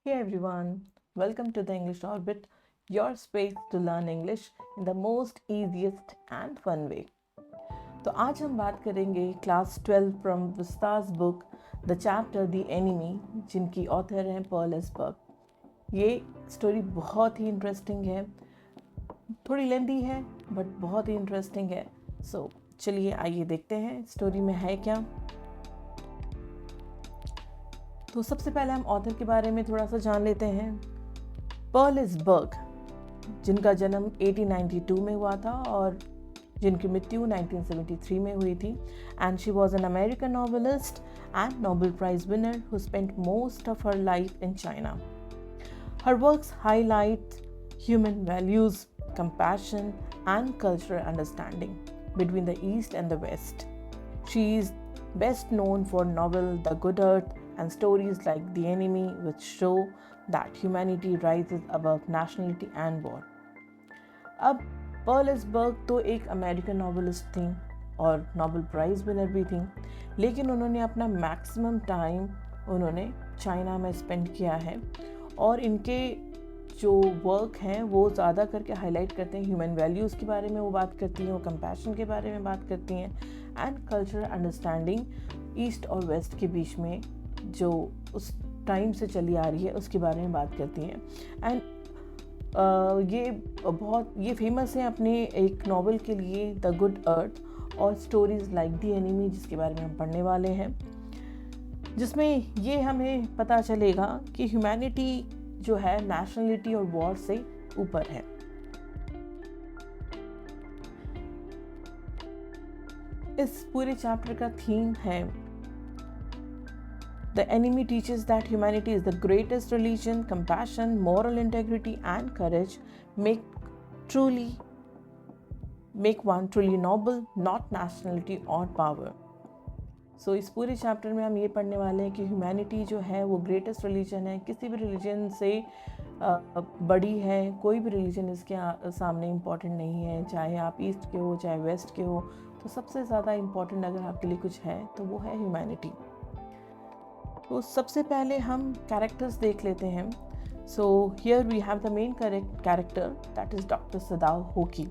Hey everyone, welcome to the English Orbit, your space to learn English in the most easiest and fun way. तो आज हम बात करेंगे class 12 from Vistas book the chapter the enemy, जिनकी author हैं Perl एसबर्ग। ये story बहुत ही interesting है, थोड़ी लेंदी है बट बहुत ही इंटरेस्टिंग है। सो चलिए आइए देखते हैं स्टोरी में है क्या। तो सबसे पहले हम ऑथर के बारे में थोड़ा सा जान लेते हैं। पर्ल एसबर्ग, जिनका जन्म 1892 में हुआ था और जिनकी मृत्यु 1973 में हुई थी, and she was an American novelist and Nobel prize winner who spent most of her life in China. Her works highlight human values, compassion, and cultural understanding between the East and the West. She is best known for novel The Good Earth and stories like The Enemy, which show that humanity rises above nationality and war. अब Perl एसबर्ग तो एक American novelist थी और Nobel prize winner भी थी, लेकिन उन्होंने अपना मैक्सिमम टाइम उन्होंने चाइना में स्पेंड किया है और इनके जो वर्क हैं वो ज़्यादा करके हाईलाइट करते हैं ह्यूमन वैल्यूज़ के बारे में, वो बात करती हैं, वो कंपैशन के बारे में बात करती हैं, एंड कल्चरल अंडरस्टैंडिंग ईस्ट और वेस्ट के बीच में जो उस टाइम से चली आ रही है उसके बारे में बात करती हैं। एंड ये फेमस है अपने एक नॉवल के लिए द गुड अर्थ और स्टोरीज लाइक द एनिमी, जिसके बारे में हम पढ़ने वाले हैं, जिसमें ये हमें पता चलेगा कि ह्यूमैनिटी जो है नेशनलिटी और वॉर से ऊपर है। इस पूरे चैप्टर का थीम है The enemy teaches that humanity is the greatest religion, compassion, moral integrity and courage make one truly noble, not nationality or power. So इस पूरे चैप्टर में हम ये पढ़ने वाले हैं कि ह्यूमैनिटी जो है वो ग्रेटेस्ट रिलीजन है, किसी भी रिलीजन से बड़ी है, कोई भी रिलीजन इसके सामने इम्पॉर्टेंट नहीं है, चाहे आप ईस्ट के हो चाहे वेस्ट के हो। तो सबसे ज़्यादा इम्पॉर्टेंट अगर आपके लिए कुछ है तो वो है ह्यूमैनिटी। तो सबसे पहले हम कैरेक्टर्स देख लेते हैं। So here we have the main character that is doctor Sadao Hoki,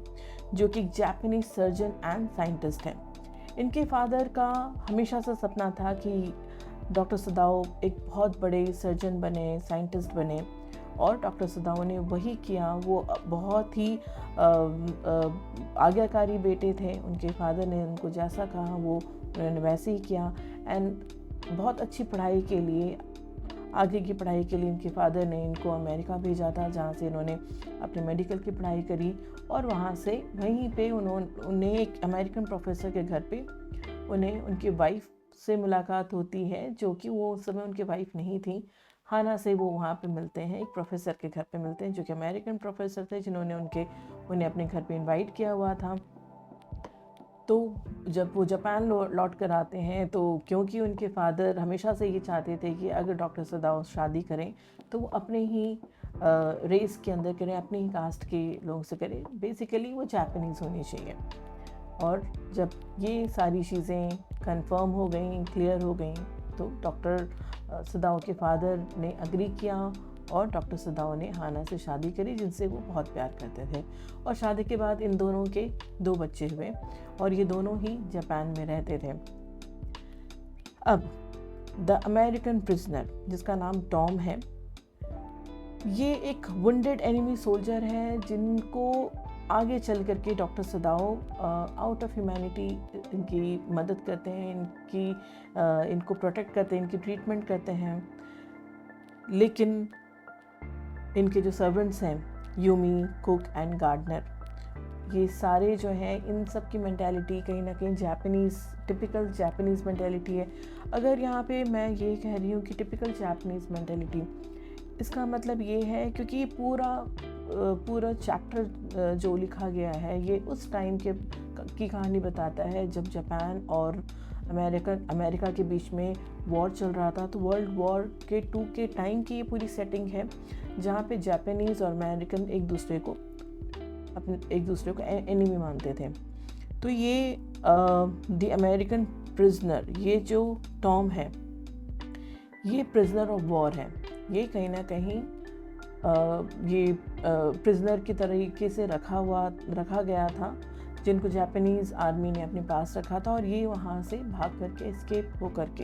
जो कि एक जापानीज सर्जन एंड साइंटिस्ट हैं। इनके फादर का हमेशा से सपना था कि डॉक्टर सदाओ एक बहुत बड़े सर्जन बने, साइंटिस्ट बने, और डॉक्टर सदाओ ने वही किया। वो बहुत ही आज्ञाकारी बेटे थे, उनके फादर ने उनको जैसा कहा वो उन्होंने वैसे ही किया। एंड बहुत अच्छी पढ़ाई के लिए, आगे की पढ़ाई के लिए इनके फादर ने इनको अमेरिका भेजा था, जहाँ से इन्होंने अपने मेडिकल की पढ़ाई करी और वहाँ से वहीं पे उन्हें एक अमेरिकन प्रोफेसर के घर पे उन्हें उनकी वाइफ से मुलाकात होती है, जो कि वो उस समय उनकी वाइफ नहीं थी। हाना से वो वहाँ पे मिलते हैं, एक प्रोफेसर के घर पे मिलते हैं जो कि अमेरिकन प्रोफेसर थे, जिन्होंने उन्हें अपने घर पे इनवाइट किया हुआ था। तो जब वो जापान लौट कर आते हैं, तो क्योंकि उनके फादर हमेशा से ये चाहते थे कि अगर डॉक्टर सदाओ शादी करें तो वो अपने ही रेस के अंदर करें, अपने ही कास्ट के लोगों से करें, बेसिकली वो जापानीज़ होनी चाहिए। और जब ये सारी चीज़ें कंफर्म हो गई, क्लियर हो गई, तो डॉक्टर सदाओ के फादर ने अग्री किया और डॉक्टर सदाओ ने हाना से शादी करी, जिनसे वो बहुत प्यार करते थे। और शादी के बाद इन दोनों के 2 बच्चे हुए और ये दोनों ही जापान में रहते थे। अब द अमेरिकन प्रिजनर, जिसका नाम टॉम है, ये एक वुंडेड एनिमी सोल्जर है, जिनको आगे चल करके doctor Sadao out of humanity इनकी मदद करते हैं, इनको प्रोटेक्ट करते हैं, इनकी ट्रीटमेंट करते हैं। लेकिन इनके जो सर्वेंट्स हैं, यूमी, कुक एंड गार्डनर, ये सारे जो हैं, इन सब की मेंटालिटी कहीं ना कहीं टिपिकल जापानीज़ मेंटालिटी है। अगर यहाँ पे मैं ये कह रही हूँ कि टिपिकल जापानीज़ मेंटालिटी, इसका मतलब ये है क्योंकि पूरा चैप्टर जो लिखा गया है ये उस टाइम की कहानी बताता है जब जापान और अमेरिका के बीच में वॉर चल रहा था। तो वर्ल्ड वॉर के 2 के टाइम की ये पूरी सेटिंग है, जहाँ पे जापानीज़ और अमेरिकन एक दूसरे को एनिमी मानते थे। तो ये द अमेरिकन प्रिजनर, ये जो टॉम है, ये प्रिजनर ऑफ वॉर है। ये कहीं ना कहीं ये प्रिजनर की तरीके से रखा गया था, जिनको जापानीज़ आर्मी ने अपने पास रखा था, और ये वहाँ से भाग करके एस्केप हो करके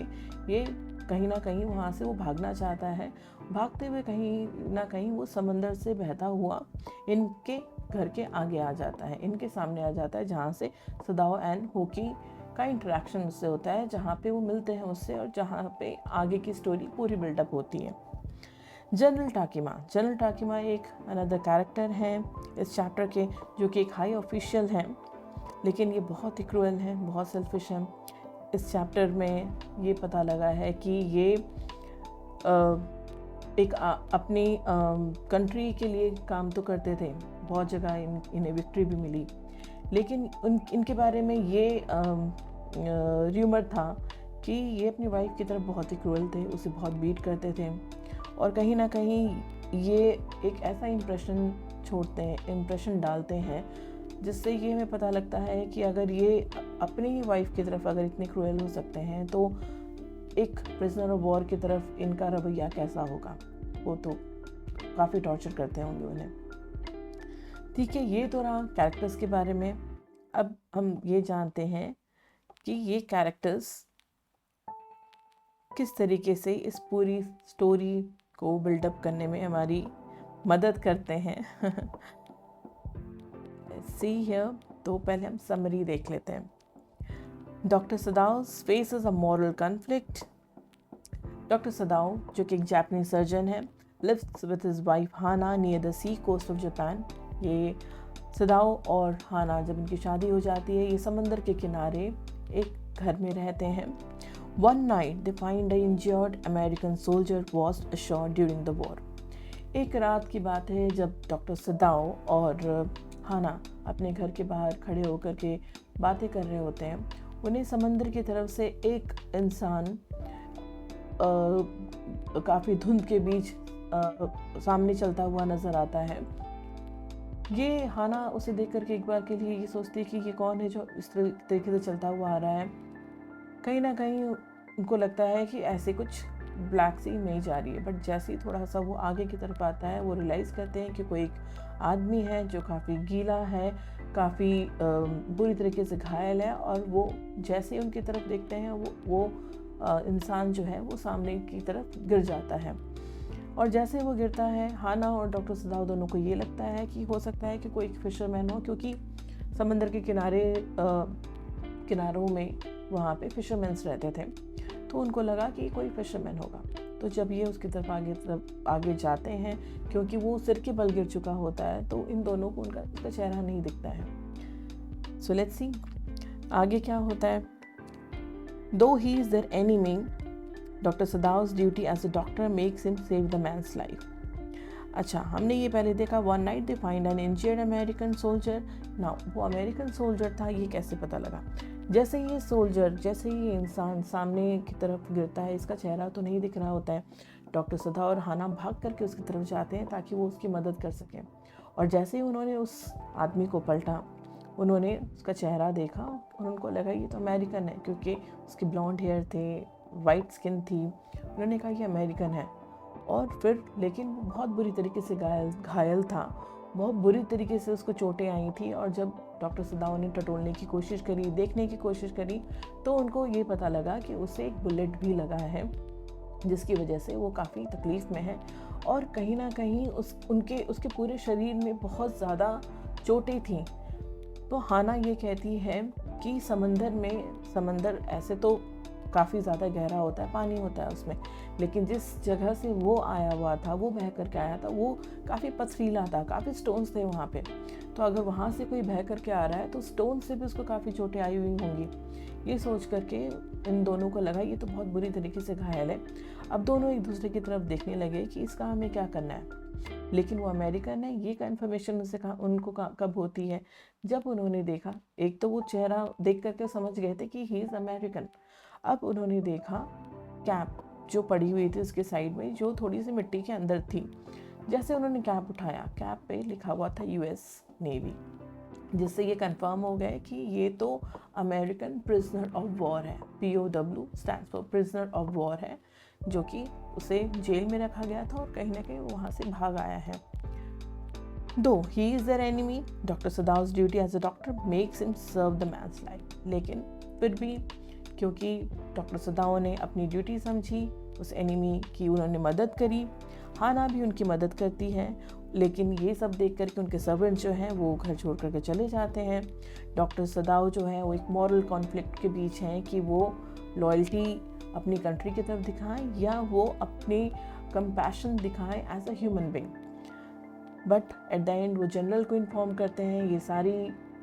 ये कहीं ना कहीं वहाँ से वो भागना चाहता है। भागते हुए कहीं ना कहीं वो समंदर से बहता हुआ इनके घर के आगे आ जाता है, इनके सामने आ जाता है, जहाँ से सदाओ एंड होकी का इंटरेक्शन उससे होता है, जहाँ पे वो मिलते हैं उससे, और जहाँ पे आगे की स्टोरी पूरी बिल्डअप होती है। जनरल टाकिमा एक अनदर कैरेक्टर हैं इस चैप्टर के, जो कि एक हाई ऑफिशियल हैं, लेकिन ये बहुत ही क्रूअल हैं, बहुत सेल्फिश हैं। इस चैप्टर में ये पता लगा है कि ये अपनी कंट्री के लिए काम तो करते थे, बहुत जगह इन्हें विक्ट्री भी मिली, लेकिन इनके बारे में ये र्यूमर था कि ये अपनी वाइफ की तरफ बहुत ही क्रूअल थे, उसे बहुत बीट करते थे, और कहीं ना कहीं ये एक ऐसा इम्प्रेशन डालते हैं जिससे ये हमें पता लगता है कि अगर ये अपनी ही वाइफ की तरफ अगर इतने क्रूएल हो सकते हैं, तो एक प्रिजनर ऑफ वॉर की तरफ इनका रवैया कैसा होगा। वो तो काफ़ी टॉर्चर करते होंगे उन्हें। ठीक है, ये तो रहा कैरेक्टर्स के बारे में। अब हम ये जानते हैं कि ये कैरेक्टर्स किस तरीके से इस पूरी स्टोरी को बिल्डअप करने में हमारी मदद करते हैं। सी हियर, तो पहले हम समरी देख लेते हैं। Doctor Sadao faces a moral conflict. Doctor Sadao, जो कि एक जापानीज सर्जन है, lives with his wife Hana near the sea coast of Japan. ये सदाओ और हाना, जब इनकी शादी हो जाती है, ये समंदर के किनारे एक घर में रहते हैं। One night they find an injured American soldier was ashore during the war. एक रात की बात है जब डॉक्टर सदाओ और हाना अपने घर के बाहर खड़े होकर के बातें कर रहे होते हैं। उन्हें समंदर की तरफ से एक इंसान काफ़ी धुंध के बीच सामने चलता हुआ नज़र आता है। ये हाना उसे देख करके एक बार के लिए ये सोचती है कि ये कौन है जो इस तरीके से चलता हुआ आ रहा है। कहीं ना कहीं उनको लगता है कि ऐसे कुछ ब्लैक सी इमेज आ रही है, बट जैसे ही थोड़ा सा वो आगे की तरफ आता है, वो रियलाइज़ करते हैं कि कोई एक आदमी है जो काफ़ी गीला है, काफ़ी बुरी तरीके से घायल है, और वो जैसे ही उनकी तरफ देखते हैं वो इंसान जो है वो सामने की तरफ गिर जाता है। और जैसे वो गिरता है, हाना और डॉक्टर सदाओ दोनों को ये लगता है कि हो सकता है कि कोई एक फिशरमैन हो, क्योंकि समंदर के किनारों में वहाँ पे फिशरमैन्स रहते थे, तो उनको लगा कि कोई फिशरमैन होगा। तो जब ये उसकी तरफ आगे जाते हैं, क्योंकि वो सिर के बल गिर चुका होता है, तो इन दोनों को उसका चेहरा नहीं दिखता है। सो लेट्स सी आगे क्या होता है। Though he is their enemy, doctor Sadao's duty as a doctor makes him save the man's life. अच्छा, हमने ये पहले देखा, one night they find an injured American soldier. Now वो अमेरिकन सोल्जर था, ये कैसे पता लगा? जैसे ये इंसान सामने की तरफ गिरता है, इसका चेहरा तो नहीं दिख रहा होता है। डॉक्टर सदाओ और हाना भाग करके उसकी तरफ जाते हैं ताकि वो उसकी मदद कर सकें, और जैसे ही उन्होंने उस आदमी को पलटा, उन्होंने उसका चेहरा देखा और उनको लगा ये तो अमेरिकन है, क्योंकि उसके ब्लॉन्ड हेयर थे, वाइट स्किन थी। उन्होंने कहा ये अमेरिकन है। और फिर लेकिन वो बहुत बुरी तरीके से घायल था, बहुत बुरी तरीके से उसको चोटें आई थी, और जब डॉक्टर सदाओ ने टटोलने की कोशिश करी, देखने की कोशिश करी, तो उनको ये पता लगा कि उसे एक बुलेट भी लगा है, जिसकी वजह से वो काफ़ी तकलीफ़ में है, और कहीं ना कहीं उसके पूरे शरीर में बहुत ज़्यादा चोटें थीं। तो हाना ये कहती है कि समंदर ऐसे तो काफ़ी ज़्यादा गहरा होता है, पानी होता है उसमें, लेकिन जिस जगह से वो आया हुआ था, वो बह करके आया था, वो काफ़ी पथरीला था, काफ़ी स्टोन्स थे वहाँ पे। तो अगर वहाँ से कोई बह करके आ रहा है तो स्टोन से भी उसको काफ़ी चोटें आई हुई होंगी। ये सोच करके इन दोनों को लगा ये तो बहुत बुरी तरीके से घायल है। अब दोनों एक दूसरे की तरफ देखने लगे कि इसका हमें क्या करना है। लेकिन वो अमेरिकन है, ये कन्फर्मेशन उनको कब होती है? जब उन्होंने देखा, एक तो वो चेहरा देख करके समझ गए थे कि ही इज़ अमेरिकन। अब उन्होंने देखा कैप जो पड़ी हुई थी उसके साइड में, जो थोड़ी सी मिट्टी के अंदर थी। जैसे उन्होंने कैप उठाया, कैप पे लिखा हुआ था यूएस नेवी, जिससे ये कंफर्म हो गए कि ये तो अमेरिकन प्रिजनर ऑफ वॉर है। POW stands for prisoner of war है, जो कि उसे जेल में रखा गया था और कहीं ना कहीं वो वहाँ से भाग आया है। Though he is their enemy, doctor Sadao's duty as a doctor makes him serve the man's life. लेकिन फिर भी क्योंकि डॉक्टर सदाओ ने अपनी ड्यूटी समझी, उस एनिमी की उन्होंने मदद करी। हाना भी उनकी मदद करती है, लेकिन ये सब देख कर के उनके सर्वेंट जो हैं वो घर छोड़ करके चले जाते हैं। डॉक्टर सदाओ जो है वो एक मॉरल कॉन्फ्लिक्ट के बीच हैं कि वो लॉयल्टी अपनी कंट्री की तरफ दिखाएं या वो अपनी कंपैशन दिखाएं as a human being. But at the end वो जनरल को इन्फॉर्म करते हैं, ये सारी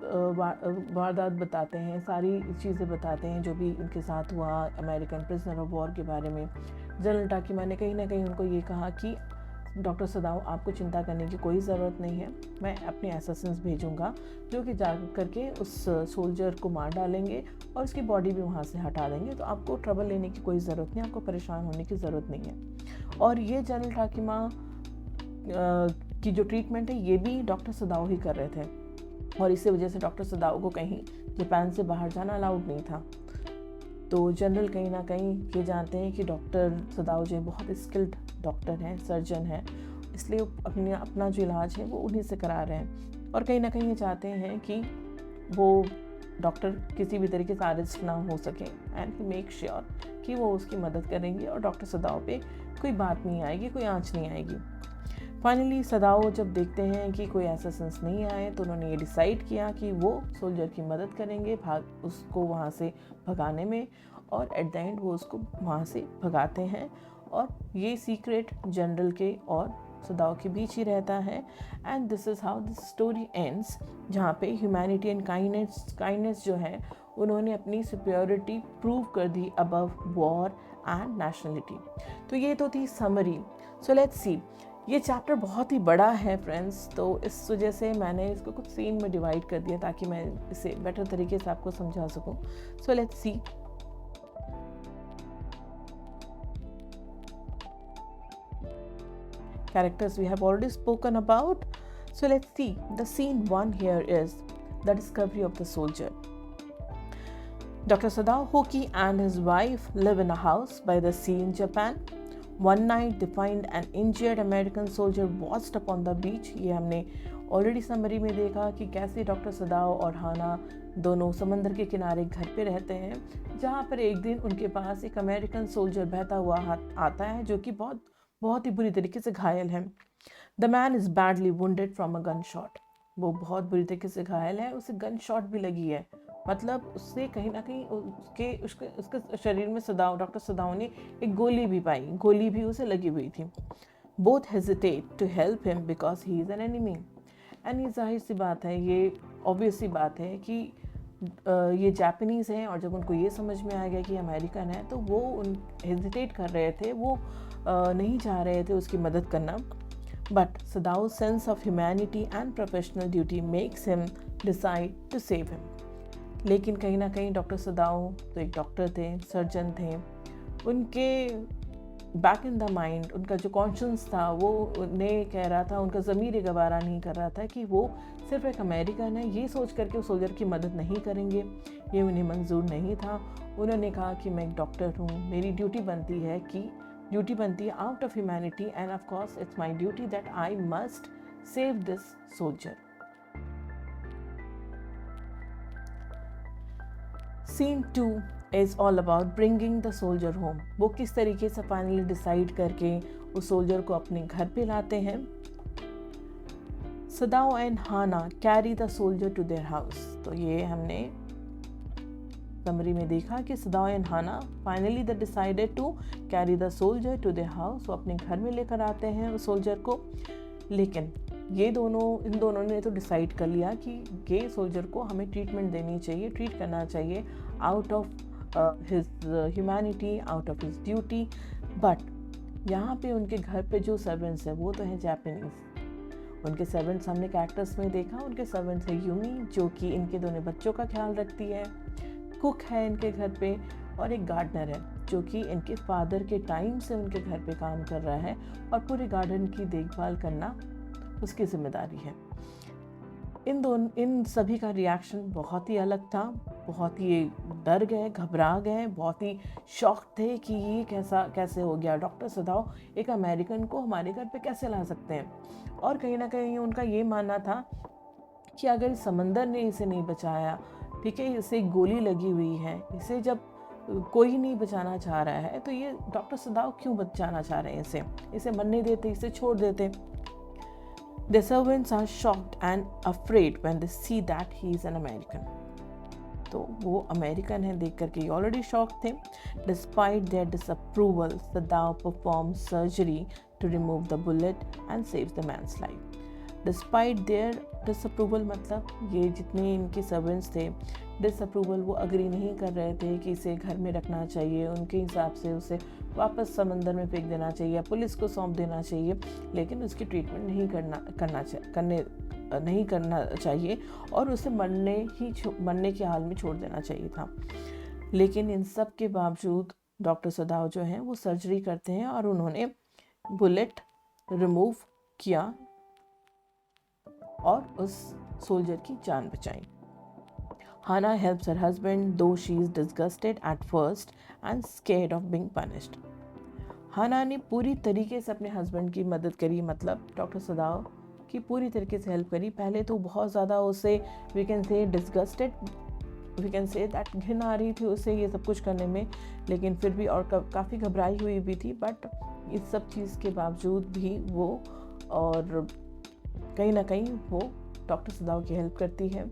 वारदात बताते हैं, सारी चीज़ें बताते हैं जो भी उनके साथ हुआ अमेरिकन प्रिजनर ऑफ वॉर के बारे में। जनरल टाकीमा ने कहीं ना कहीं उनको ये कहा कि डॉक्टर सदाओ, आपको चिंता करने की कोई ज़रूरत नहीं है, मैं अपने असैसिन्स भेजूंगा जो कि जा करके उस सोल्जर को मार डालेंगे और उसकी बॉडी भी वहाँ से हटा देंगे, तो आपको ट्रबल लेने की कोई ज़रूरत नहीं, आपको परेशान होने की ज़रूरत नहीं है। और ये जनरल टाकीमा की जो ट्रीटमेंट है ये भी डॉक्टर सदाओ ही कर रहे थे, और इसी वजह से डॉक्टर सदाओ को कहीं जापान से बाहर जाना अलाउड नहीं था। तो जनरल कहीं ना कहीं ये जानते हैं कि डॉक्टर सदाओ जो बहुत स्किल्ड डॉक्टर हैं, सर्जन हैं, इसलिए अपना जो इलाज है वो उन्हीं से करा रहे हैं, और कहीं ना कहीं ये चाहते हैं कि वो डॉक्टर किसी भी तरीके से अरेस्ट ना हो सके, एंड ही मेक श्योर कि वो उसकी मदद करेंगे और डॉक्टर सदाओ पे कोई बात नहीं आएगी, कोई आँच नहीं आएगी। फाइनली सदाओ जब देखते हैं कि कोई असैसिन्स नहीं आए, तो उन्होंने ये डिसाइड किया कि वो सोल्जर की मदद करेंगे उसको वहाँ से भगाने में, और एट द एंड वो उसको वहाँ से भगाते हैं। और ये सीक्रेट जनरल के और सदाओ के बीच ही रहता है। And this is how this story ends, जहाँ पे ह्यूमैनिटी एंड काइंडनेस जो है उन्होंने अपनी सुपीरियरिटी प्रूव कर the above war and nationality. तो ये तो थी समरी। सो लेट्स सी, ये चैप्टर बहुत ही बड़ा है फ्रेंड्स, तो इस वजह से मैंने इसको कुछ सीन में डिवाइड कर दिया ताकि मैं इसे बेटर तरीके से आपको समझा सकूं। So let's see. Characters we have already spoken about. So let's see. The scene 1 here is the discovery of the soldier. Dr. Sadao Hoki and his wife live in a house by the sea in Japan. One night they find an injured American soldier washed up on the beach. ये हमने already summary में देखा कि कैसे doctor सदाओ और हाना दोनों समंदर के किनारे घर पे रहते हैं, जहाँ पर एक दिन उनके पास एक अमेरिकन सोल्जर बहता हुआ आता है जो कि बहुत ही बुरी तरीके से घायल है। The man is badly wounded from a gun shot. वो बहुत बुरी तरीके से घायल है, उसे गन शॉट भी लगी है, मतलब उससे कहीं ना कहीं उसके शरीर में डॉक्टर सदाओ ने एक गोली भी पाई, गोली भी उसे लगी हुई थी। Both hesitate to help him because he is an enemy. And ये जाहिर सी बात है, ये ऑब्वियस सी बात है कि ये जापानीज़ हैं, और जब उनको ये समझ में आ गया कि अमेरिकन है तो वो हेजिटेट कर रहे थे, वो नहीं चाह रहे थे उसकी मदद करना। But Sadao's sense of humanity and professional duty makes him decide to save him. लेकिन कहीं ना कहीं डॉक्टर सदाओ तो एक डॉक्टर थे, सर्जन थे, उनके बैक इन द माइंड उनका जो कॉन्शियस था वो उन्हें कह रहा था, उनका ज़मीर ये गवारा नहीं कर रहा था कि वो सिर्फ एक अमेरिकन है, ये सोच करके उस सोल्जर की मदद नहीं करेंगे, ये उन्हें मंजूर नहीं था। उन्होंने कहा कि मैं एक डॉक्टर हूँ, मेरी ड्यूटी बनती है out of humanity, and of course it's my duty that I must save this soldier. Scene 2 is all about bringing the soldier home. वो किस तरीके से फाइनली डिसाइड करके उस सोल्जर को अपने घर पे लाते हैं। Sadao and Hana carry the soldier to their house. तो ये हमने समरी में देखा कि Sadao and Hana finally they decided to carry the soldier to their house. वो अपने घर में लेकर आते हैं उस सोल्जर को। लेकिन इन दोनों ने तो डिसाइड कर लिया कि ये सोल्जर को हमें ट्रीटमेंट देनी चाहिए, ट्रीट करना चाहिए out of his humanity, out of his duty. But यहाँ पे उनके घर पे जो सर्वेंट्स हैं वो तो हैं जापानीज़। उनके सर्वेंट्स हमने कैरेक्टर्स में देखा, उनके सर्वेंट्स है यूमी जो कि इनके दोनों बच्चों का ख्याल रखती है, कुक है इनके घर पे, और एक गार्डनर है जो कि इनके फादर के टाइम से उनके घर पे काम कर रहा है और पूरे गार्डन की देखभाल करना उसकी जिम्मेदारी है। इन सभी का रिएक्शन बहुत ही अलग था। बहुत ही डर गए, घबरा गए, बहुत ही शॉक थे कि ये कैसे हो गया। डॉक्टर सदाव एक अमेरिकन को हमारे घर पे कैसे ला सकते हैं। और कहीं ना कहीं उनका ये मानना था कि अगर समंदर ने इसे नहीं बचाया, ठीक है, इसे एक गोली लगी हुई है, इसे जब कोई नहीं बचाना चाह रहा है तो ये डॉक्टर सदाव क्यों बचाना चाह रहे हैं इसे मरने देते, इसे छोड़ देते। The servants are shocked and afraid when they see that he is an American. तो वो अमेरिकन है देख करके ऑलरेडी शॉक थे। Despite their disapproval, Sadao performs surgery to remove the bullet and saves the man's life. Despite their disapproval मतलब ये जितने इनके सर्वेंट्स थे, डिसअप्रूवल, वो अग्री नहीं कर रहे थे कि इसे घर में रखना चाहिए। उनके हिसाब से उसे वापस समंदर में फेंक देना चाहिए या पुलिस को सौंप देना चाहिए, लेकिन उसकी ट्रीटमेंट नहीं करना चाहिए और उसे मरने के हाल में छोड़ देना चाहिए था। लेकिन इन सब के बावजूद डॉक्टर सदाव जो हैं वो सर्जरी करते हैं और उन्होंने बुलेट रिमूव किया और उस सोल्जर की जान बचाई। Hannah helps her husband, though she is disgusted at first and scared of being punished. हाना ने पूरी तरीके से अपने हस्बैंड की मदद करी, मतलब डॉक्टर सदाव की पूरी तरीके से हेल्प करी। पहले तो बहुत ज़्यादा उसे we can say disgusted, we can say that घिन आ रही थी उसे ये सब कुछ करने में, लेकिन फिर भी और काफ़ी घबराई हुई भी थी। बट इस सब चीज़ के बावजूद भी वो और कहीं ना कहीं वो डॉक्टर सदाव की हेल्प करती है।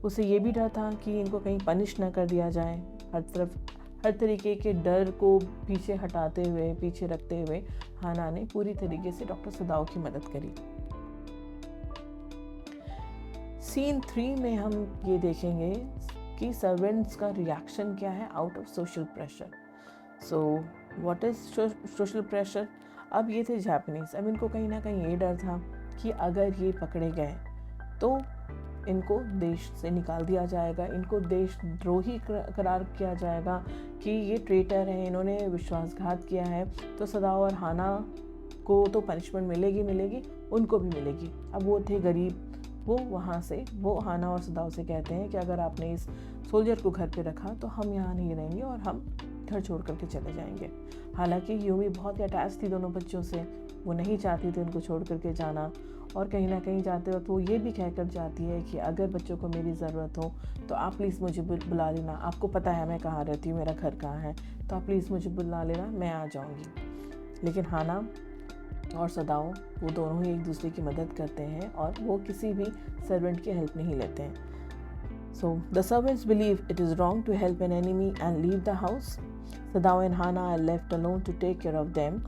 उसे ये भी डर था कि इनको कहीं पनिश ना कर दिया जाए। हर तरीके के डर को पीछे रखते हुए हाना ने पूरी तरीके से डॉक्टर सदाव की मदद करी। सीन 3 में हम ये देखेंगे कि सर्वेंट्स का रिएक्शन क्या है out of social pressure. So what is social pressure? अब ये थे जापानीज। अब इनको कहीं ना कहीं ये डर था कि अगर ये पकड़े गए तो इनको देश से निकाल दिया जाएगा, इनको देशद्रोही करार किया जाएगा कि ये ट्रेटर हैं, इन्होंने विश्वासघात किया है। तो सदाव और हाना को तो पनिशमेंट मिलेगी, उनको भी मिलेगी। अब वो थे गरीब, वो हाना और सदाव से कहते हैं कि अगर आपने इस सोल्जर को घर पे रखा तो हम यहाँ नहीं रहेंगे और हम घर छोड़ करके चले जाएंगे। हालांकि यूमी बहुत ही अटैच थी दोनों बच्चों से, वो नहीं चाहती थी उनको छोड़ करके जाना। और कहीं ना कहीं जाते वक्त वो ये भी कहकर जाती है कि अगर बच्चों को मेरी ज़रूरत हो तो आप प्लीज़ मुझे बुला लेना, आपको पता है मैं कहाँ रहती हूँ, मेरा घर कहाँ है, तो आप प्लीज़ मुझे बुला लेना, मैं आ जाऊँगी। लेकिन हाना और सदाव वो दोनों ही एक दूसरे की मदद करते हैं और वो किसी भी सर्वेंट की हेल्प नहीं लेते हैं। So the servants believe it is wrong to help an enemy and leave the house. Sadao and Hannah are left alone to take care of them.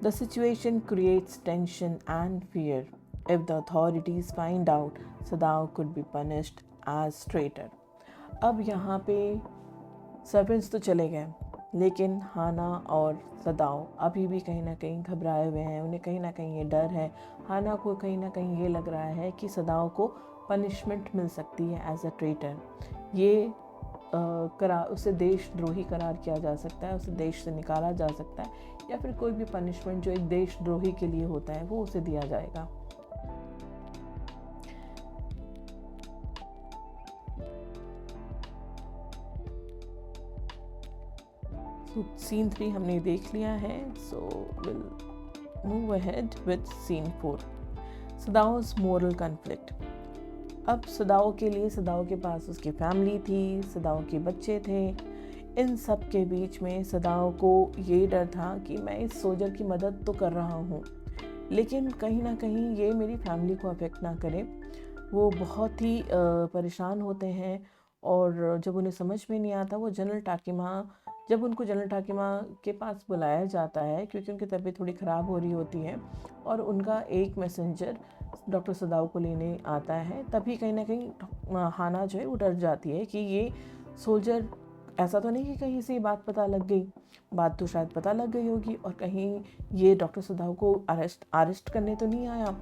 The situation creates tension and fear. If the authorities find out, Sadao could be punished as traitor. अब यहाँ पे servants तो चले गए, लेकिन हाना और सदाव अभी भी कहीं ना कहीं घबराए हुए हैं। उन्हें कहीं ना कहीं ये डर है। हाना को कहीं ना कहीं ये लग रहा है कि सदाव को पनिशमेंट मिल सकती है एज अ ट्रेटर। ये उसे देशद्रोही करार किया जा सकता है, उसे देश से निकाला जा सकता है, या फिर कोई भी पनिशमेंट जो एक देशद्रोही के लिए होता है वो उसे दिया जाएगा। सीन 3 हमने देख लिया है, so will move ahead with scene 4, Sadao's moral conflict. अब सदाओ के लिए, सदाओ के पास उसकी फैमिली थी, सदाओ के बच्चे थे। इन सब के बीच में सदाओ को ये डर था कि मैं इस सोल्जर की मदद तो कर रहा हूँ, लेकिन कहीं ना कहीं ये मेरी फैमिली को अफेक्ट ना करे। वो बहुत ही परेशान होते हैं और जब उन्हें समझ में नहीं आता, वो जब उनको जनरल टाकिमा के पास बुलाया जाता है क्योंकि उनकी तबीयत थोड़ी ख़राब हो रही होती है और उनका एक मैसेंजर डॉक्टर सदाव को लेने आता है, तभी कहीं ना कहीं हाना जो है वो डर जाती है कि ये सोल्जर ऐसा तो नहीं कि कहीं से बात पता लग गई, बात तो शायद पता लग गई होगी और कहीं ये डॉक्टर सदाव को अरेस्ट करने तो नहीं आया।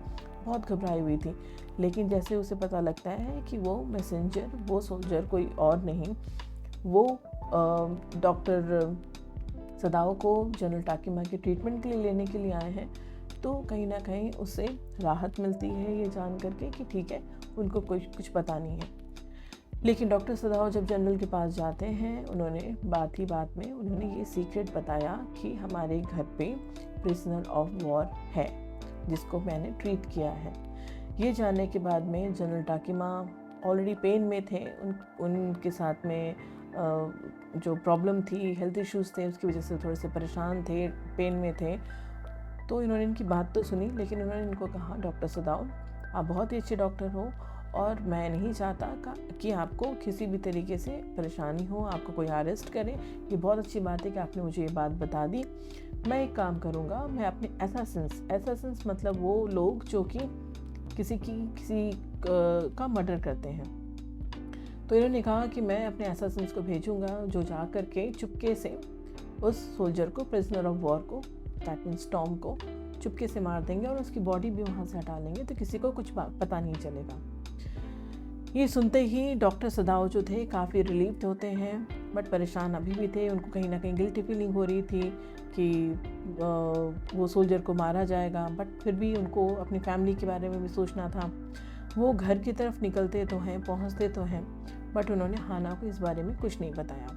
बहुत घबराई हुई थी, लेकिन जैसे उसे पता लगता है कि वो मैसेंजर, वो सोल्जर कोई और नहीं, वो डॉक्टर सदाव को जनरल टाकिमा के ट्रीटमेंट के लिए लेने के लिए आए हैं, तो कहीं ना कहीं उससे राहत मिलती है ये जान करके कि ठीक है, उनको कुछ पता नहीं है। लेकिन डॉक्टर सदाव जब जनरल के पास जाते हैं, उन्होंने बात ही बात में उन्होंने ये सीक्रेट बताया कि हमारे घर पे प्रिजनर ऑफ वॉर है जिसको मैंने ट्रीट किया है। ये जानने के बाद में जनरल टाकीमा ऑलरेडी पेन में थे, उनके साथ में जो प्रॉब्लम थी, हेल्थ इश्यूज़ थे, उसकी वजह से थोड़े से परेशान थे, पेन में थे। तो इन्होंने इनकी बात तो सुनी, लेकिन उन्होंने इनको कहा, डॉक्टर सदाव आप बहुत ही अच्छे डॉक्टर हो और मैं नहीं चाहता कि आपको किसी भी तरीके से परेशानी हो, आपको कोई अरेस्ट करे। ये बहुत अच्छी बात है कि आपने मुझे ये बात बता दी। मैं एक काम करूँगा, मैं अपने एसासिन्स मतलब वो लोग जो कि किसी का मर्डर करते हैं, तो इन्होंने कहा कि मैं अपने एसासिन्स को भेजूँगा जो जा कर के चुपके से उस सोल्जर को, प्रिजनर ऑफ वॉर को, दैट मीन्स टॉम को चुपके से मार देंगे और उसकी बॉडी भी वहाँ से हटा लेंगे, तो किसी को कुछ पता नहीं चलेगा। ये सुनते ही डॉक्टर सदाव जो थे काफ़ी रिलीव्ड होते हैं, बट परेशान अभी भी थे। उनको कहीं ना कहीं गिल्टी फीलिंग हो रही थी कि वो सोल्जर को मारा जाएगा, बट फिर भी उनको अपनी फैमिली के बारे में भी सोचना था। वो घर की तरफ निकलते तो हैं, पहुंचते तो हैं, बट उन्होंने हाना को इस बारे में कुछ नहीं बताया।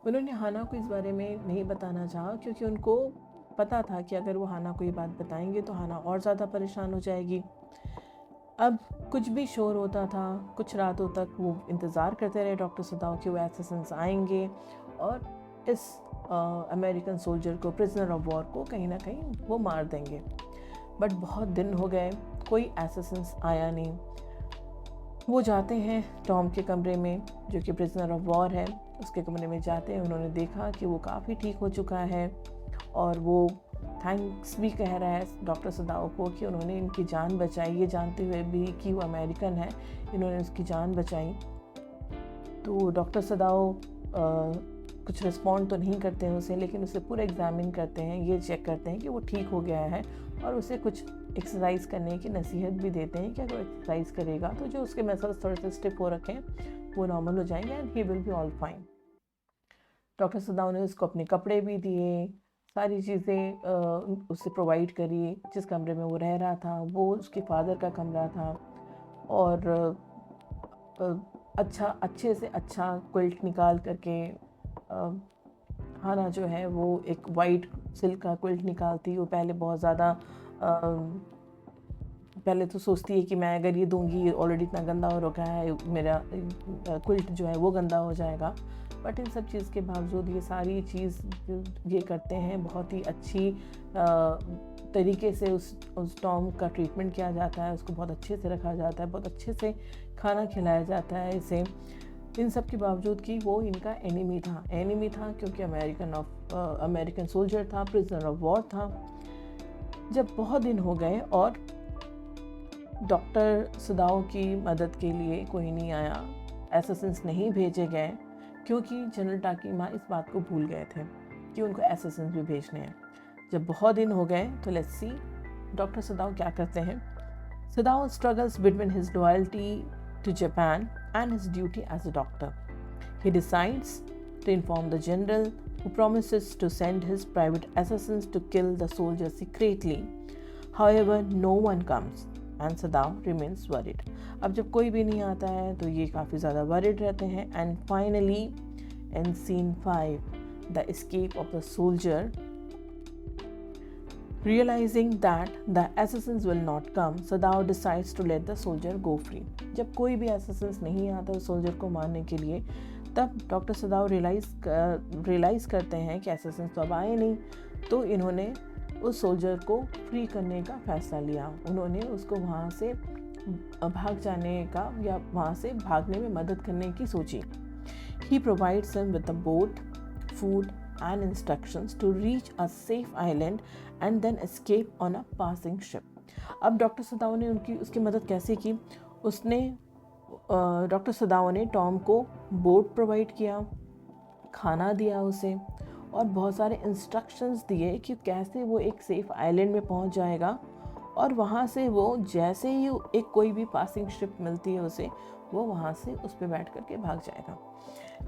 उन्होंने हाना को इस बारे में नहीं बताना चाहा, क्योंकि उनको पता था कि अगर वो हाना को ये बात बताएंगे तो हाना और ज़्यादा परेशान हो जाएगी। अब कुछ भी शोर होता था, कुछ रातों तक वो इंतज़ार करते रहे डॉक्टर सदाव के वो एसेसिन्स आएंगे और इस अमेरिकन सोल्जर को, प्रिजनर ऑफ वॉर को कहीं ना कहीं वो मार देंगे। बट बहुत दिन हो गए, कोई एसेसिन्स आया नहीं। वो जाते हैं टॉम के कमरे में, जो कि प्रिजनर ऑफ वॉर है, उसके कमरे में जाते हैं। उन्होंने देखा कि वो काफ़ी ठीक हो चुका है और वो थैंक्स भी कह रहा है डॉक्टर सदाव को कि उन्होंने इनकी जान बचाई, ये जानते हुए भी कि वो अमेरिकन है, इन्होंने उसकी जान बचाई। तो डॉक्टर सदाव कुछ रिस्पॉन्ड तो नहीं करते हैं उसे, लेकिन उसे पूरा एग्जामिन करते हैं, ये चेक करते हैं कि वो ठीक हो गया है और उसे कुछ एक्सरसाइज करने की नसीहत भी देते हैं कि अगर एक्सरसाइज करेगा तो जो उसके मसल्स थोड़े से स्टिफ हो रखे हैं वो नॉर्मल हो जाएंगे and he will be all fine. Doctor सदाव ने उसको अपने कपड़े भी दिए, सारी चीज़ें उससे प्रोवाइड करी। जिस कमरे में वो रह रहा था वो उसके फादर का कमरा था और अच्छे से अच्छा क्विल्ट निकाल करके हाना जो है वो एक वाइट सिल्क का क्विल्ट निकालती। वो पहले बहुत ज़्यादा पहले तो सोचती है कि मैं अगर ये दूंगी ऑलरेडी इतना गंदा हो रखा है, मेरा क्विल्ट जो है वो गंदा हो जाएगा। बट इन सब चीज़ के बावजूद ये सारी चीज़ ये करते हैं, बहुत ही अच्छी तरीके से उस टॉम का ट्रीटमेंट किया जाता है, उसको बहुत अच्छे से रखा जाता है, बहुत अच्छे से खाना खिलाया जाता है इसे। इन सब के बावजूद कि वो इनका एनिमी था क्योंकि अमेरिकन सोल्जर था, प्रिजनर ऑफ वॉर था। जब बहुत दिन हो गए और डॉक्टर सदाव की मदद के लिए कोई नहीं आया, एसेसिन्स नहीं भेजे गए, क्योंकि जनरल टाकीमा इस बात को भूल गए थे कि उनको एसेसिन्स भी भेजने हैं। जब बहुत दिन हो गए तो लेट्स सी डॉक्टर सदाव क्या करते हैं। सदाव struggles between his loyalty to Japan and his duty as a doctor. He decides to inform the general, who promises to send his private assassins to kill the soldiers secretly. However, no one comes and Sadav remains worried. अब जब कोई भी नहीं आता है तो ये काफ़ी ज़्यादा worried रहते हैं। And finally, in scene 5, the escape of the soldier. Realizing that the assassins will not come, Sadav decides to let the soldier go free. जब कोई भी assassins नहीं आता सोल्जर को मारने के लिए, तब डॉक्टर सदाव रियलाइज़ करते हैं कि assassins तो अब आए नहीं, तो इन्होंने उस सोल्जर को फ्री करने का फैसला लिया। उन्होंने उसको वहाँ से भाग जाने का या वहाँ से भागने में मदद करने की सोची। He provides him with a boat, food and instructions to reach a safe island and then escape on a passing ship. अब डॉक्टर सदाव ने उसकी मदद कैसे की? डॉक्टर सदाव ने टॉम को बोट प्रोवाइड किया, खाना दिया उसे और बहुत सारे इंस्ट्रक्शंस दिए कि कैसे वो एक सेफ आइलैंड में पहुंच जाएगा और वहाँ से वो जैसे ही एक कोई भी पासिंग शिप मिलती है उसे वो वहाँ से उस पर बैठ करके भाग जाएगा।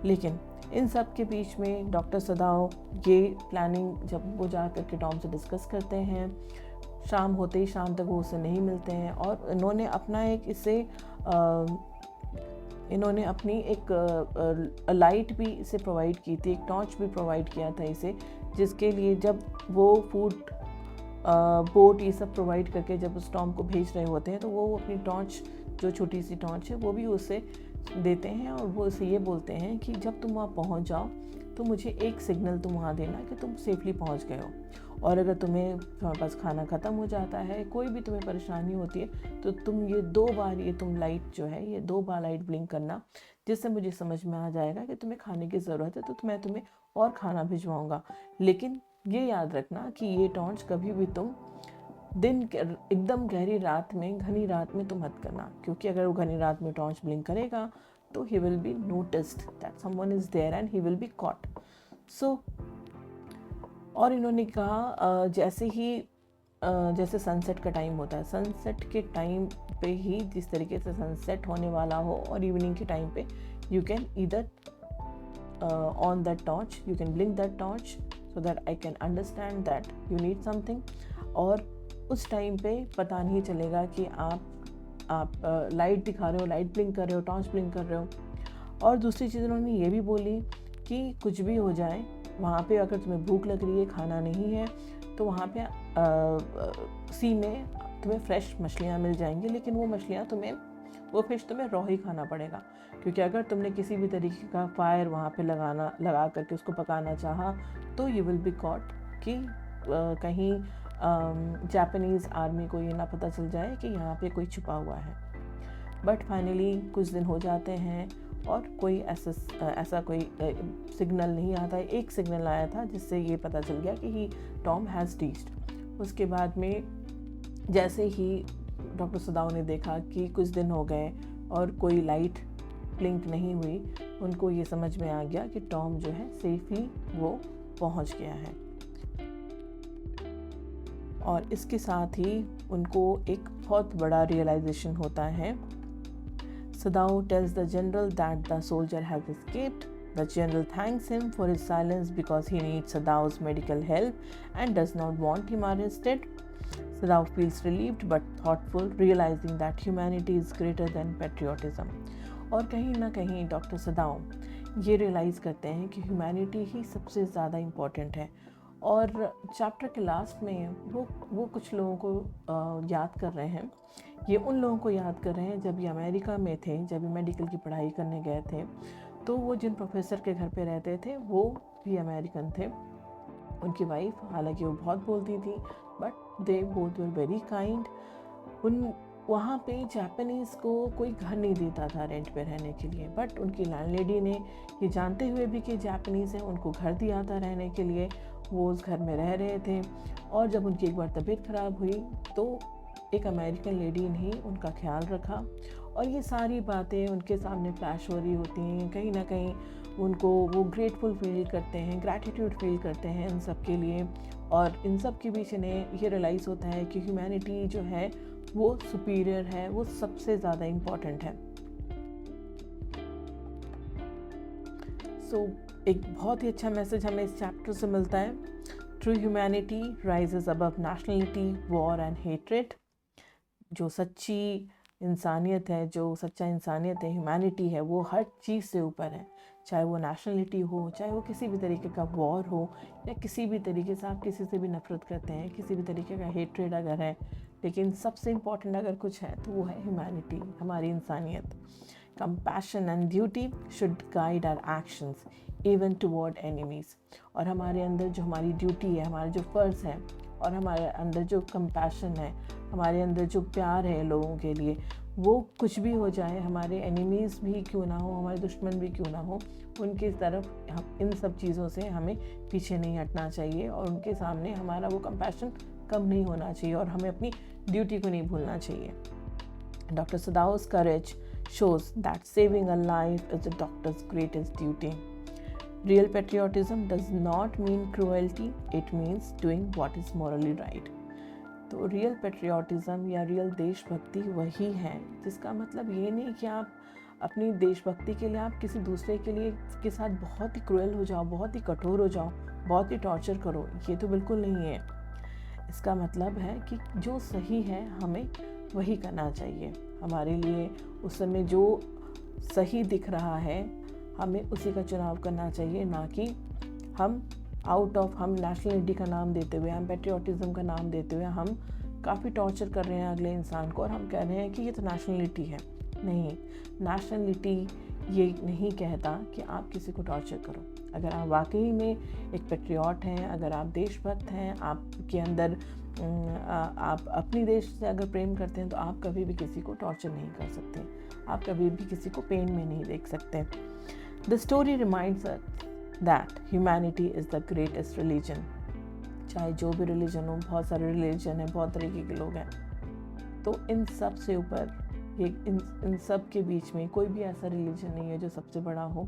लेकिन इन सब के बीच में डॉक्टर सदाओ ये प्लानिंग जब वो जा करके टॉम से डिस्कस करते हैं, शाम होते ही शाम तक वो उससे नहीं मिलते हैं, और इन्होंने अपना एक इन्होंने अपनी एक लाइट भी इसे प्रोवाइड की थी, एक टॉर्च भी प्रोवाइड किया था इसे, जिसके लिए जब वो फूड बोट ये सब प्रोवाइड करके जब उस टॉम को भेज रहे होते हैं तो वो अपनी टॉर्च, जो छोटी सी टॉर्च है, वो भी उसे देते हैं और वो उसे ये बोलते हैं कि जब तुम वहाँ पहुँच जाओ तो मुझे एक सिग्नल तुम वहाँ देना कि तुम सेफली पहुँच गए हो, और अगर तुम्हारे पास खाना ख़त्म हो जाता है, कोई भी तुम्हें परेशानी होती है, तो तुम ये 2 बार ये तुम लाइट जो है ये 2 बार लाइट ब्लिंक करना, जिससे मुझे समझ में आ जाएगा कि तुम्हें खाने की ज़रूरत है, तो मैं तुम्हें और खाना भिजवाऊँगा। लेकिन ये याद रखना कि ये टॉर्च कभी भी तुम एकदम गहरी रात में, घनी रात में तुम मत करना, क्योंकि अगर वो घनी रात में टॉर्च ब्लिंक करेगा तो he will be noticed that someone is there and he will be caught. So और इन्होंने कहा जैसे सनसेट का टाइम होता है, सनसेट के टाइम पे ही जिस तरीके से सनसेट होने वाला हो और इवनिंग के टाइम पे you can either on that torch, you can blink that torch so that I can understand that you need something, और उस टाइम पे पता नहीं चलेगा कि आप लाइट दिखा रहे हो, लाइट ब्लिंक कर रहे हो, टॉर्च ब्लिंक कर रहे हो। और दूसरी चीज़ उन्होंने ये भी बोली कि कुछ भी हो जाए वहाँ पे, अगर तुम्हें भूख लग रही है, खाना नहीं है, तो वहाँ पे सी में तुम्हें फ्रेश मछलियाँ मिल जाएंगी, लेकिन वो फिश तुम्हें रॉ ही खाना पड़ेगा, क्योंकि अगर तुमने किसी भी तरीके का फायर वहाँ पे लगा करके उसको पकाना चाहा तो यू विल बी कॉट, कि कहीं जापानीज़ आर्मी को ये ना पता चल जाए कि यहाँ पे कोई छुपा हुआ है। बट फाइनली कुछ दिन हो जाते हैं और कोई ऐसा कोई सिग्नल नहीं आता है। एक सिग्नल आया था जिससे ये पता चल गया कि टॉम हैज़ रीच्ड। उसके बाद में जैसे ही डॉक्टर सदाओ ने देखा कि कुछ दिन हो गए और कोई लाइट ब्लिंक नहीं हुई, उनको ये समझ में आ गया कि टॉम जो है सेफली वो पहुंच गया है। और इसके साथ ही उनको एक बहुत बड़ा रियलाइजेशन होता है। Sadao tells the general that the soldier has escaped. The general thanks him for his silence because he needs Sadao's medical help and does not want him arrested. Sadao feels relieved but thoughtful, realizing that humanity is greater than patriotism. और कहीं ना कहीं doctor सदाओ ये realise करते हैं कि humanity ही सबसे ज़्यादा इम्पॉर्टेंट है। और चैप्टर के लास्ट में वो कुछ लोगों को याद कर रहे हैं। ये उन लोगों को याद कर रहे हैं जब ये अमेरिका में थे, जब ये मेडिकल की पढ़ाई करने गए थे, तो वो जिन प्रोफेसर के घर पे रहते थे वो भी अमेरिकन थे। उनकी वाइफ, हालांकि वो बहुत बोलती थी, but they both were very kind. वहाँ पे जापानीज़ को कोई घर नहीं देता था रेंट पे रहने के लिए, बट उनकी लैंडलेडी ने ये जानते हुए भी कि जापानीज़ हैं, उनको घर दिया था रहने के लिए। वो उस घर में रह रहे थे, और जब उनकी एक बार तबीयत ख़राब हुई तो एक अमेरिकन लेडी ने ही उनका ख्याल रखा। और ये सारी बातें उनके सामने फ्लैश हो रही होती हैं। कहीं ना कहीं उनको वो ग्रेटफुल फील करते हैं, ग्रैटिट्यूड फील करते हैं इन सब के लिए। और इन सब के बीच इन्हें ये रियलाइज़ होता है कि ह्यूमैनिटी जो है वो सुपीरियर है, वो सबसे ज़्यादा इम्पॉर्टेंट है। एक बहुत ही अच्छा मैसेज हमें इस चैप्टर से मिलता है। True humanity rises above nationality, war and hatred. जो सच्ची इंसानियत है, जो सच्चा इंसानियत है, ह्यूमैनिटी है, वो हर चीज़ से ऊपर है। चाहे वो नेशनलिटी हो, चाहे वो किसी भी तरीके का वॉर हो, या किसी भी तरीके से आप किसी से भी नफरत करते हैं, किसी भी तरीके का हेट्रेड अगर है, लेकिन सबसे इम्पॉर्टेंट अगर कुछ है तो वो है ह्यूमैनिटी, हमारी इंसानियत। Compassion and duty should guide our actions even toward enemies. और हमारे अंदर जो हमारी ड्यूटी है, हमारा जो फ़र्ज़ है, और हमारे अंदर जो कंपैशन है, हमारे अंदर जो प्यार है लोगों के लिए, वो कुछ भी हो जाए, हमारे एनिमीज़ भी क्यों ना हो, हमारे दुश्मन भी क्यों ना हो, उनकी तरफ हम इन सब चीज़ों से हमें पीछे नहीं हटना चाहिए, और उनके सामने हमारा वो कंपैशन कम नहीं होना चाहिए, और हमें अपनी ड्यूटी को नहीं भूलना चाहिए। Doctor Sadao's courage shows that saving a life is a doctor's greatest duty. Real patriotism does not mean cruelty, it means doing what is morally right. तो रियल पेट्रियाटिज़म या रियल देशभक्ति वही है जिसका मतलब ये नहीं कि आप अपनी देशभक्ति के लिए आप किसी दूसरे के लिए के साथ बहुत ही क्रूएल हो जाओ, बहुत ही कठोर हो जाओ, बहुत ही टॉर्चर करो, ये तो बिल्कुल नहीं है। इसका मतलब है कि जो सही है हमें वही करना चाहिए। हमारे लिए उस समय जो सही दिख रहा है हमें उसी का चुनाव करना चाहिए, ना कि हम हम नेशनलिटी का नाम देते हुए, हम पैट्रियोटिज्म का नाम देते हुए हम काफ़ी टॉर्चर कर रहे हैं अगले इंसान को, और हम कह रहे हैं कि ये तो नेशनलिटी है। नहीं, नेशनलिटी ये नहीं कहता कि आप किसी को टॉर्चर करो। अगर आप वाकई में एक पैट्रियट हैं, अगर आप देशभक्त हैं, आपके अंदर आप अपनी देश से अगर प्रेम करते हैं, तो आप कभी भी किसी को टॉर्चर नहीं कर सकते, आप कभी भी किसी को पेन में नहीं देख सकते। The story reminds us that humanity is the greatest religion. चाहे जो भी रिलीजन हो, बहुत सारे रिलीजन हैं, बहुत तरीके के लोग हैं, तो इन सब से ऊपर इन सब के बीच में कोई भी ऐसा रिलीजन नहीं है जो सबसे बड़ा हो।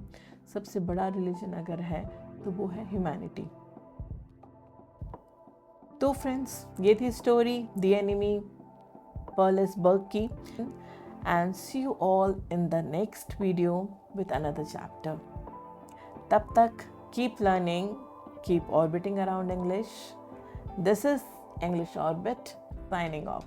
सबसे बड़ा रिलीजन अगर है तो वो है ह्यूमैनिटी। तो फ्रेंड्स, ये थी स्टोरी द एनिमी पर्लेसबर्ग की, and see you all in the next video with another chapter. तब तक keep learning, keep orbiting around English. This is English orbit, signing of.